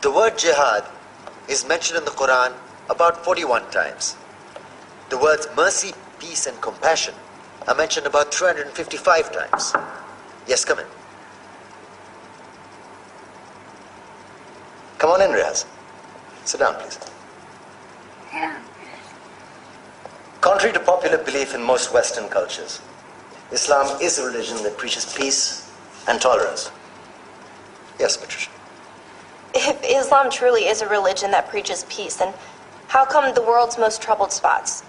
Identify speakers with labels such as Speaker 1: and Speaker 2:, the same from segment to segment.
Speaker 1: The word jihad is mentioned in the Quran about 41 times. The words mercy, peace, and compassion are mentioned about 355 times. Yes, come in. Come on in, Biraz. Sit down, please. Contrary to popular belief in most Western cultures, Islam is a religion that preaches peace and tolerance. Yes, Patricia.
Speaker 2: If Islam truly is a religion that preaches peace, then how come the world's most troubled spots,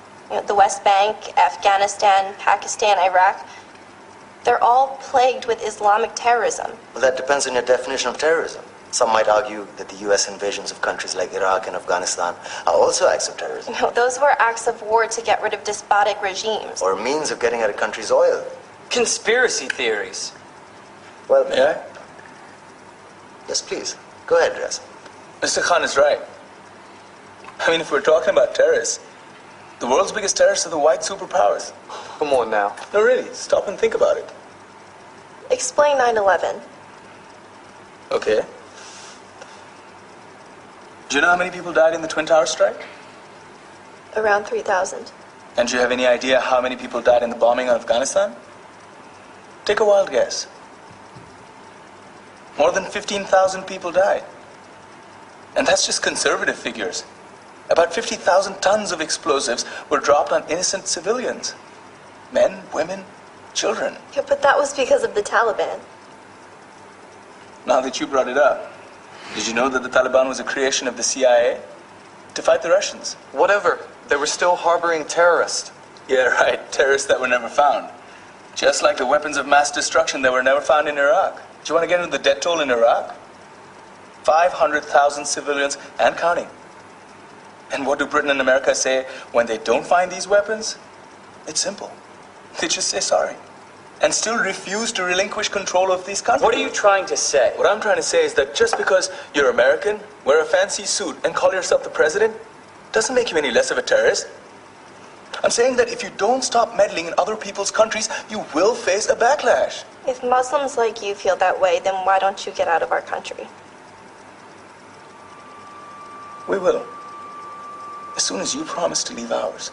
Speaker 2: the West Bank, Afghanistan, Pakistan, Iraq, they're all plagued with Islamic terrorism?
Speaker 1: Well, that depends on your definition of terrorism. Some might argue that the U.S. invasions of countries like Iraq and Afghanistan are also acts of terrorism.
Speaker 2: No, those were acts of war to get rid of despotic regimes.
Speaker 1: Or a means of getting at a country's oil.
Speaker 3: Conspiracy theories.
Speaker 1: Well,
Speaker 3: May I?
Speaker 1: Yes, please. Go ahead, Biraz.
Speaker 3: Mr. Khan is right. I mean, if we're talking about terrorists, the world's biggest terrorists are the white superpowers.
Speaker 4: Come on now.
Speaker 3: No, really, stop and think about it.
Speaker 2: Explain 9/11.
Speaker 3: Okay. Do you know how many people died in the Twin Towers strike?
Speaker 2: Around 3,000.
Speaker 3: And do you have any idea how many people died in the bombing of Afghanistan? Take a wild guess. More than 15,000 people died. And that's just conservative figures. About 50,000 tons of explosives were dropped on innocent civilians. Men, women, children.
Speaker 2: Yeah, but that was because of the Taliban.
Speaker 3: Now that you brought it up, did you know that the Taliban was a creation of the CIA to fight the Russians?
Speaker 4: Whatever. They were still harboring terrorists.
Speaker 3: Yeah, right. Terrorists that were never found. Just like the weapons of mass destruction that were never found in Iraq. Do you want to get into the death toll in Iraq? 500,000 civilians and counting. And what do Britain and America say when they don't find these weapons? It's simple. They just say sorry. And still refuse to relinquish control of these countries.
Speaker 4: What are you trying to say?
Speaker 3: What I'm trying to say is that just because you're American, wear a fancy suit, and call yourself the president, doesn't make you any less of a terrorist. I'm saying that if you don't stop meddling in other people's countries, you will face a backlash.
Speaker 2: If Muslims like you feel that way, then why don't you get out of our country?
Speaker 3: We will. As soon as you promise to leave ours.